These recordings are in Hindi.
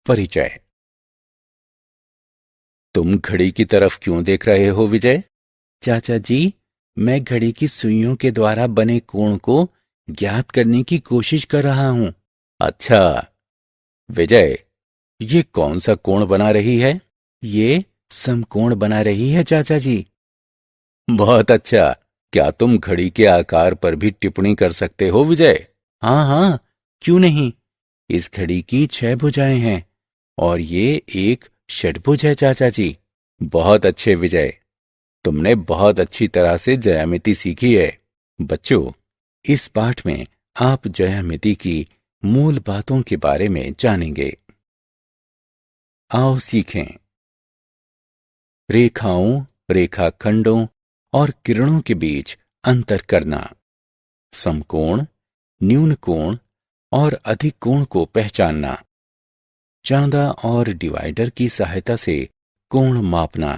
परिचय। तुम घड़ी की तरफ क्यों देख रहे हो विजय? चाचा जी, मैं घड़ी की सुइयों के द्वारा बने कोण को ज्ञात करने की कोशिश कर रहा हूं। अच्छा विजय, ये कौन सा कोण बना रही है? ये समकोण बना रही है चाचा जी। बहुत अच्छा। क्या तुम घड़ी के आकार पर भी टिप्पणी कर सकते हो विजय? हाँ हाँ, क्यों नहीं। इस घड़ी की 6 भुजाएं हैं और ये एक षटभुज है चाचा जी। बहुत अच्छे विजय, तुमने बहुत अच्छी तरह से ज्यामिति सीखी है। बच्चों, इस पाठ में आप ज्यामिति की मूल बातों के बारे में जानेंगे। आओ सीखें। रेखाओं, रेखाखंडों और किरणों के बीच अंतर करना। समकोण, न्यून कोण और अधिक कोण को पहचानना। चांदा और डिवाइडर की सहायता से कोण मापना।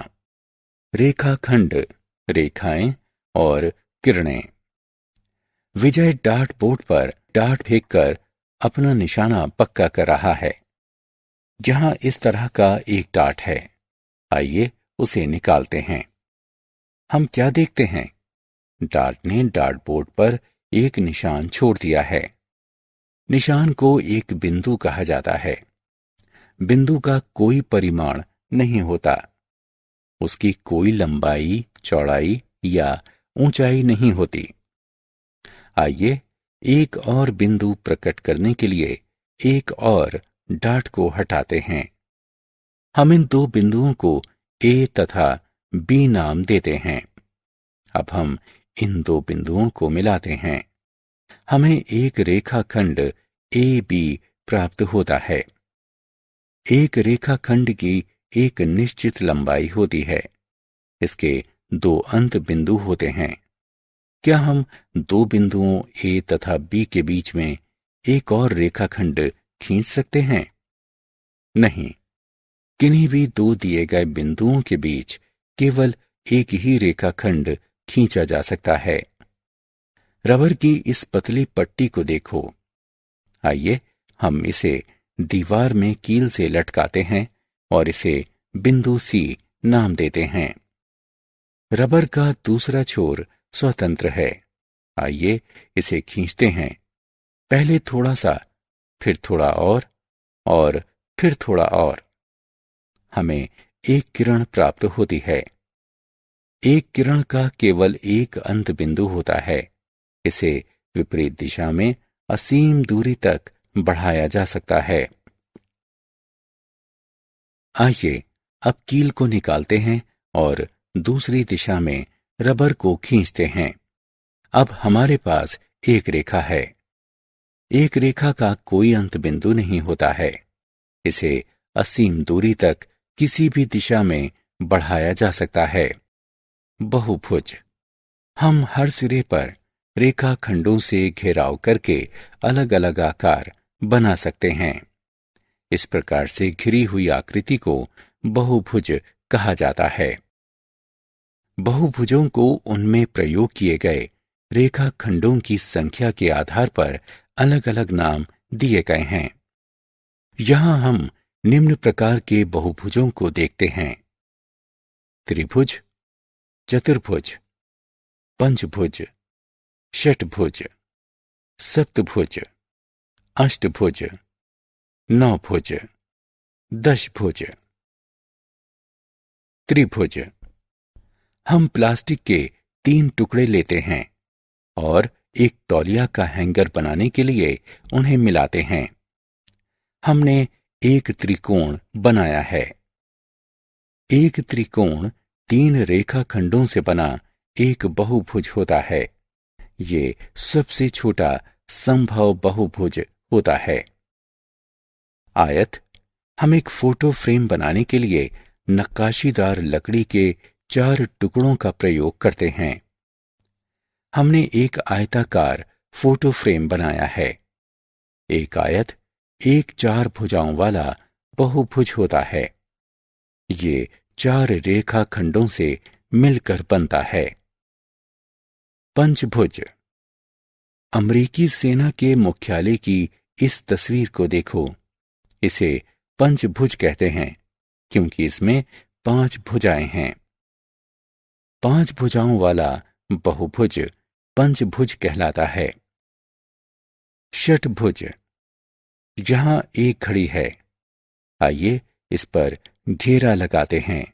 रेखाखंड, रेखाएं और किरणें। विजय डार्ट बोर्ड पर डार्ट फेंककर अपना निशाना पक्का कर रहा है। जहां इस तरह का एक डार्ट है, आइए उसे निकालते हैं। हम क्या देखते हैं? डार्ट ने डार्ट बोर्ड पर एक निशान छोड़ दिया है। निशान को एक बिंदु कहा जाता है। बिंदु का कोई परिमाण नहीं होता। उसकी कोई लंबाई, चौड़ाई या ऊंचाई नहीं होती। आइए एक और बिंदु प्रकट करने के लिए एक और डार्ट को हटाते हैं। हम इन दो बिंदुओं को ए तथा बी नाम देते हैं। अब हम इन दो बिंदुओं को मिलाते हैं। हमें एक रेखाखंड ए बी प्राप्त होता है। एक रेखाखंड की एक निश्चित लंबाई होती है। इसके दो अंत बिंदु होते हैं। क्या हम दो बिंदुओं ए तथा बी के बीच में एक और रेखाखंड खींच सकते हैं? नहीं, किन्हीं भी दो दिए गए बिंदुओं के बीच केवल एक ही रेखाखंड खींचा जा सकता है। रबर की इस पतली पट्टी को देखो। आइए हम इसे दीवार में कील से लटकाते हैं और इसे बिंदु सी नाम देते हैं। रबर का दूसरा छोर स्वतंत्र है। आइए इसे खींचते हैं। पहले थोड़ा सा, फिर थोड़ा और फिर थोड़ा और। हमें एक किरण प्राप्त होती है। एक किरण का केवल एक अंत बिंदु होता है। इसे विपरीत दिशा में असीम दूरी तक बढ़ाया जा सकता है। आइए अब कील को निकालते हैं और दूसरी दिशा में रबर को खींचते हैं। अब हमारे पास एक रेखा है। एक रेखा का कोई अंत बिंदु नहीं होता है। इसे असीम दूरी तक किसी भी दिशा में बढ़ाया जा सकता है। बहुभुज। हम हर सिरे पर रेखाखंडों से घेराव करके अलग अलग आकार बना सकते हैं। इस प्रकार से घिरी हुई आकृति को बहुभुज कहा जाता है। बहुभुजों को उनमें प्रयोग किए गए रेखाखंडों की संख्या के आधार पर अलग अलग नाम दिए गए हैं। यहां हम निम्न प्रकार के बहुभुजों को देखते हैं: त्रिभुज, चतुर्भुज, पंचभुज, षटभुज, सप्तभुज, अष्टभुज, नौभुज, दशभुज। त्रिभुज। हम प्लास्टिक के 3 टुकड़े लेते हैं और एक तौलिया का हैंगर बनाने के लिए उन्हें मिलाते हैं। हमने एक त्रिकोण बनाया है। एक त्रिकोण 3 रेखाखंडों से बना एक बहुभुज होता है। ये सबसे छोटा संभव बहुभुज होता है। आयत। हम एक फोटो फ्रेम बनाने के लिए नक्काशीदार लकड़ी के 4 टुकड़ों का प्रयोग करते हैं। हमने एक आयताकार फोटो फ्रेम बनाया है। एक आयत एक 4 भुजाओं वाला बहुभुज होता है। ये 4 रेखाखंडों से मिलकर बनता है। पंचभुज। अमेरिकी सेना के मुख्यालय की इस तस्वीर को देखो। इसे पंचभुज कहते हैं, क्योंकि इसमें 5 भुजाएं हैं। 5 भुजाओं वाला बहुभुज पंचभुज कहलाता है। षटभुज, यहां एक घड़ी है। आइए इस पर घेरा लगाते हैं।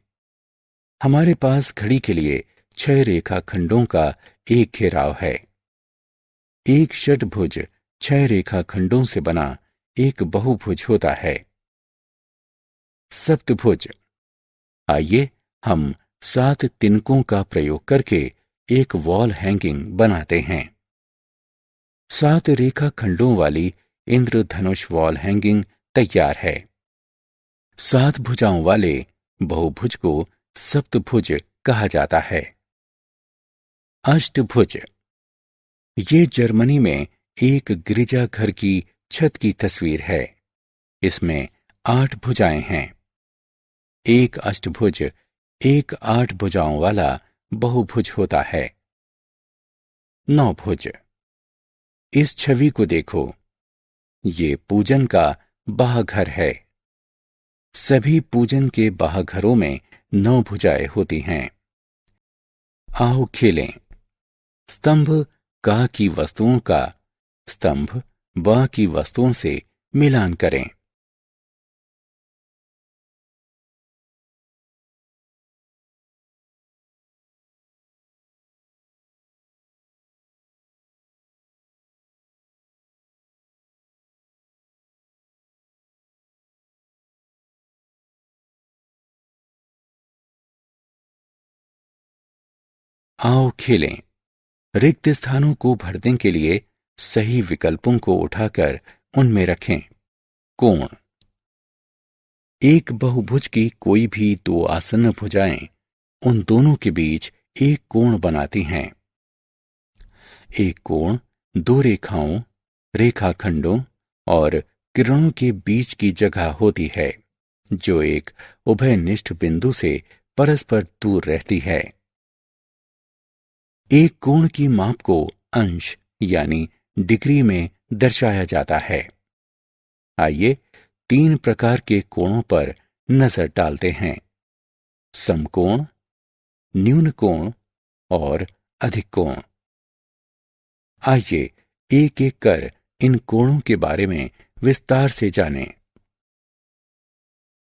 हमारे पास घड़ी के लिए 6 रेखाखंडों का एक घेराव है। एक षटभुज 6 रेखाखंडों से बना एक बहुभुज होता है। सप्तभुज, आइए हम 7 तिनकों का प्रयोग करके एक वॉल हैंगिंग बनाते हैं। 7 रेखाखंडों वाली इंद्रधनुष वॉल हैंगिंग तैयार है। 7 भुजाओं वाले बहुभुज को सप्तभुज कहा जाता है। अष्टभुज, ये जर्मनी में एक गिरजाघर की छत की तस्वीर है। इसमें 8 भुजाएं हैं। एक अष्टभुज एक 8 भुजाओं वाला बहुभुज होता है। 9 भुज, इस छवि को देखो, ये पूजन का बाहघर है। सभी पूजन के बाहघरों में 9 भुजाएं होती हैं। आओ खेलें। स्तंभ का की वस्तुओं का स्तंभ ब की वस्तुओं से मिलान करें। आओ खेलें। रिक्त स्थानों को भरने के लिए सही विकल्पों को उठाकर उनमें रखें। कोण, एक बहुभुज की कोई भी 2 आसन्न भुजाएं उन दोनों के बीच एक कोण बनाती हैं। एक कोण 2 रेखाओं, रेखाखंडों और किरणों के बीच की जगह होती है, जो एक उभयनिष्ठ बिंदु से परस्पर दूर रहती है। एक कोण की माप को अंश यानी डिग्री में दर्शाया जाता है। आइए 3 प्रकार के कोणों पर नजर डालते हैं: समकोण, न्यून कोण और अधिक कोण। आइए एक एक कर इन कोणों के बारे में विस्तार से जानें।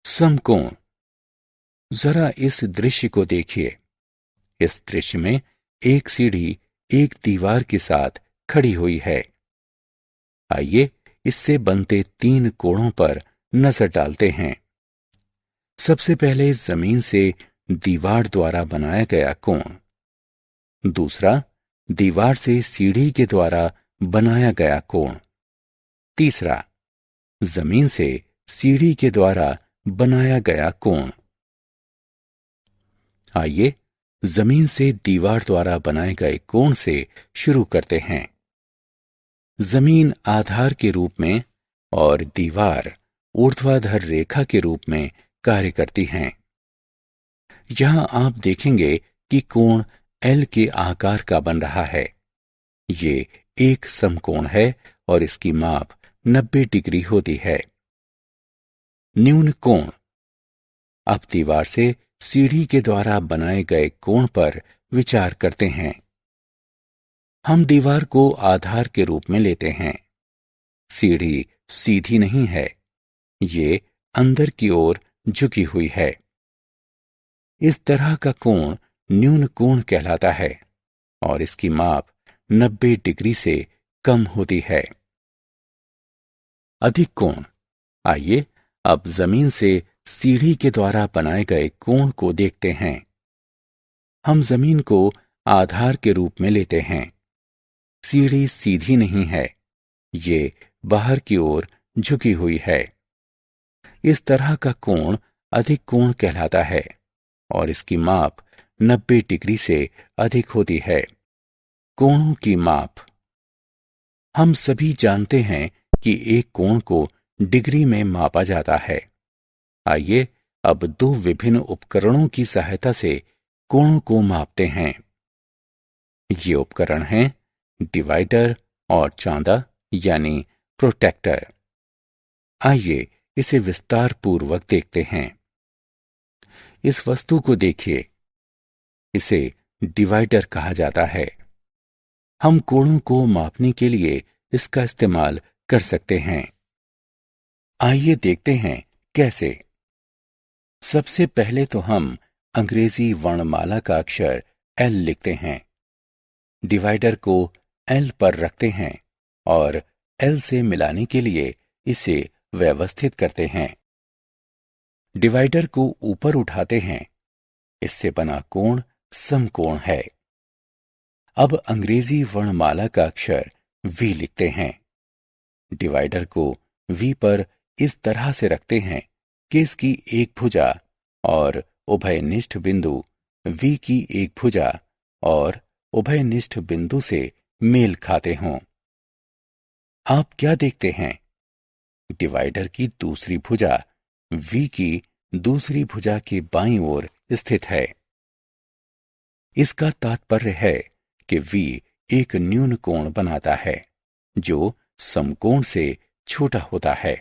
समकोण, जरा इस दृश्य को देखिए। इस दृश्य में एक सीढ़ी एक दीवार के साथ खड़ी हुई है। आइए इससे बनते 3 कोणों पर नजर डालते हैं। सबसे पहले जमीन से दीवार द्वारा बनाया गया कोण। दूसरा, दीवार से सीढ़ी के द्वारा बनाया गया कोण। तीसरा, जमीन से सीढ़ी के द्वारा बनाया गया कोण। आइए जमीन से दीवार द्वारा बनाए गए कोण से शुरू करते हैं। जमीन आधार के रूप में और दीवार ऊर्ध्वाधर रेखा के रूप में कार्य करती हैं। यहां आप देखेंगे कि कोण एल के आकार का बन रहा है। ये एक समकोण है और इसकी माप 90 डिग्री होती है। न्यून कोण, अब दीवार से सीढ़ी के द्वारा बनाए गए कोण पर विचार करते हैं। हम दीवार को आधार के रूप में लेते हैं। सीढ़ी सीधी नहीं है, ये अंदर की ओर झुकी हुई है। इस तरह का कोण न्यून कोण कहलाता है और इसकी माप 90 डिग्री से कम होती है। अधिक कोण, आइए अब जमीन से सीढ़ी के द्वारा बनाए गए कोण को देखते हैं। हम जमीन को आधार के रूप में लेते हैं। सीढ़ी सीधी नहीं है, ये बाहर की ओर झुकी हुई है। इस तरह का कोण अधिक कोण कहलाता है और इसकी माप 90 डिग्री से अधिक होती है। कोणों की माप, हम सभी जानते हैं कि एक कोण को डिग्री में मापा जाता है। आइए अब 2 विभिन्न उपकरणों की सहायता से कोणों को मापते हैं। ये उपकरण हैं डिवाइडर और चांदा यानी प्रोटेक्टर। आइए इसे विस्तार पूर्वक देखते हैं। इस वस्तु को देखिए, इसे डिवाइडर कहा जाता है। हम कोणों को मापने के लिए इसका इस्तेमाल कर सकते हैं। आइए देखते हैं कैसे। सबसे पहले तो हम अंग्रेजी वर्णमाला का अक्षर एल लिखते हैं। डिवाइडर को एल पर रखते हैं और एल से मिलाने के लिए इसे व्यवस्थित करते हैं। डिवाइडर को ऊपर उठाते हैं। इससे बना कोण समकोण है। अब अंग्रेजी वर्णमाला का अक्षर वी लिखते हैं। डिवाइडर को वी पर इस तरह से रखते हैं कि इसकी एक भुजा और उभयनिष्ठ बिंदु वी की एक भुजा और उभयनिष्ठ बिंदु से मेल खाते हों। आप क्या देखते हैं? डिवाइडर की दूसरी भुजा वी की दूसरी भुजा के बाईं ओर स्थित है। इसका तात्पर्य है कि वी एक न्यून कोण बनाता है जो समकोण से छोटा होता है।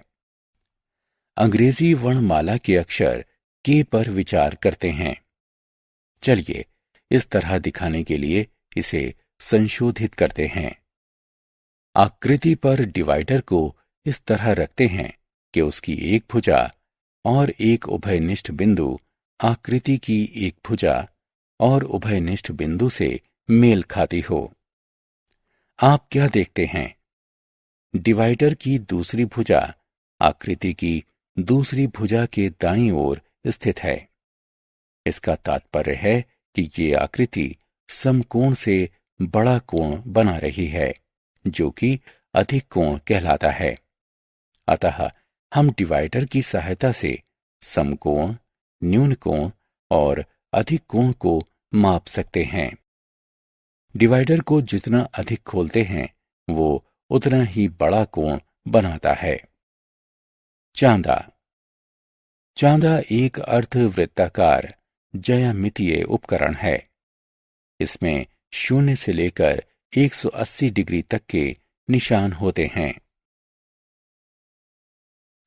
अंग्रेजी वर्णमाला के अक्षर के पर विचार करते हैं। चलिए इस तरह दिखाने के लिए इसे संशोधित करते हैं। आकृति पर डिवाइडर को इस तरह रखते हैं कि उसकी एक भुजा और एक उभयनिष्ठ बिंदु आकृति की एक भुजा और उभयनिष्ठ बिंदु से मेल खाती हो। आप क्या देखते हैं? डिवाइडर की दूसरी भुजा आकृति की दूसरी भुजा के दाईं ओर स्थित है। इसका तात्पर्य है कि ये आकृति समकोण से बड़ा कोण बना रही है, जो कि अधिक कोण कहलाता है। अतः हम डिवाइडर की सहायता से समकोण, न्यून कोण और अधिक कोण को माप सकते हैं। डिवाइडर को जितना अधिक खोलते हैं, वो उतना ही बड़ा कोण बनाता है। चांदा। चांदा एक अर्धवृत्ताकार ज्यामितीय उपकरण है। इसमें 0 से लेकर 180 डिग्री तक के निशान होते हैं।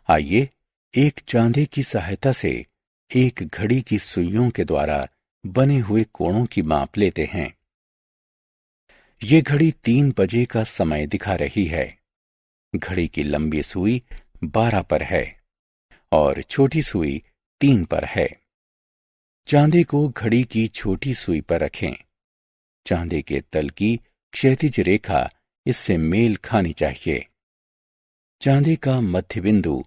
आइए एक चांदे की सहायता से एक घड़ी की सुइयों के द्वारा बने हुए कोणों की माप लेते हैं। ये घड़ी 3 बजे का समय दिखा रही है। घड़ी की लंबी सुई 12 पर है और छोटी सुई 3 पर है। चांदे को घड़ी की छोटी सुई पर रखें। चांदे के तल की क्षैतिज रेखा इससे मेल खानी चाहिए। चांदे का मध्य बिंदु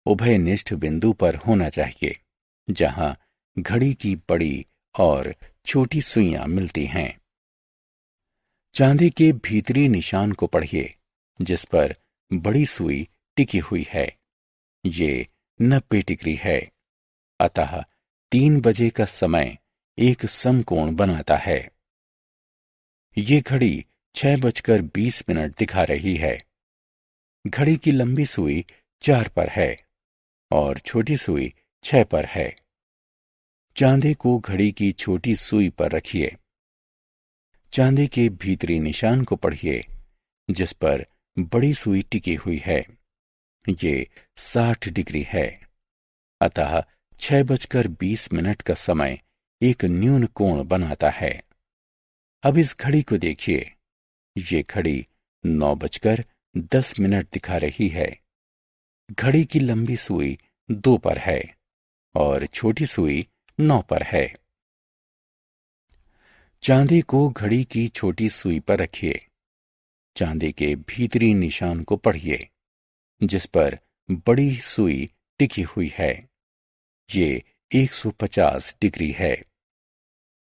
उभयनिष्ठ बिंदु पर होना चाहिए, जहां घड़ी की बड़ी और छोटी सुइयां मिलती हैं। चांदी के भीतरी निशान को पढ़िए, जिस पर बड़ी सुई टिकी हुई है। ये 90 डिग्री है। अतः 3 बजे का समय एक समकोण बनाता है। ये घड़ी 6:20 दिखा रही है। घड़ी की लंबी सुई 4 पर है और छोटी सुई 6 पर है। चांदी को घड़ी की छोटी सुई पर रखिए। चांदी के भीतरी निशान को पढ़िए, जिस पर बड़ी सुई टिकी हुई है। ये 60 डिग्री है। अतः 6:20 का समय एक न्यून कोण बनाता है। अब इस घड़ी को देखिए। ये घड़ी 9:10 दिखा रही है। घड़ी की लंबी सुई 2 पर है और छोटी सुई 9 पर है। चांदी को घड़ी की छोटी सुई पर रखिए। चांदी के भीतरी निशान को पढ़िए, जिस पर बड़ी सुई टिकी हुई है। ये 150 डिग्री है।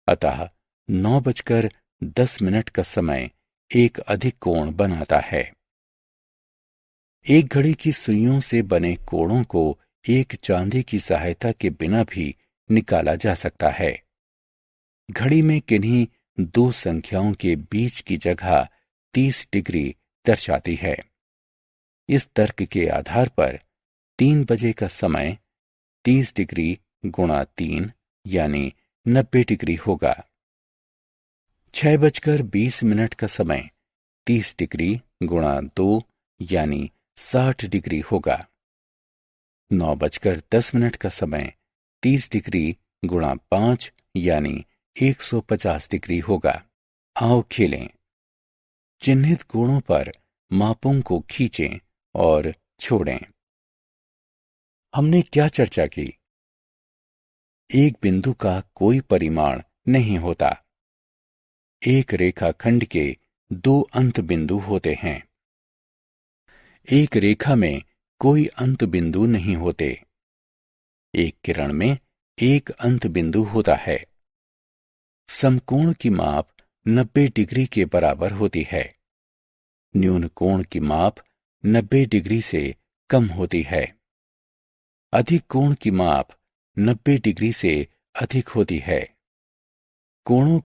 अतः 9:10 का समय एक अधिक कोण बनाता है। एक घड़ी की सुइयों से बने कोणों को एक चांदी की सहायता के बिना भी निकाला जा सकता है। घड़ी में किन्हीं 2 संख्याओं के बीच की जगह 30 डिग्री दर्शाती है। इस तर्क के आधार पर 3 बजे का समय 30 डिग्री गुणा 3 यानी 90 डिग्री होगा। 6:20 का समय 30 डिग्री गुणा 2 यानी 60 डिग्री होगा। 9:10 का समय 30 डिग्री गुणा 5 यानी 150 डिग्री होगा। आओ खेलें। चिन्हित कोणों पर मापों को खींचें और छोड़ें। हमने क्या चर्चा की? एक बिंदु का कोई परिमाण नहीं होता। एक रेखाखंड के 2 अंत बिंदु होते हैं। एक रेखा में कोई अंत बिंदु नहीं होते। एक किरण में एक अंत बिंदु होता है। समकोण की माप 90 डिग्री के बराबर होती है। न्यून कोण की माप 90 डिग्री से कम होती है। अधिक कोण की माप 90 डिग्री से अधिक होती है। कोणों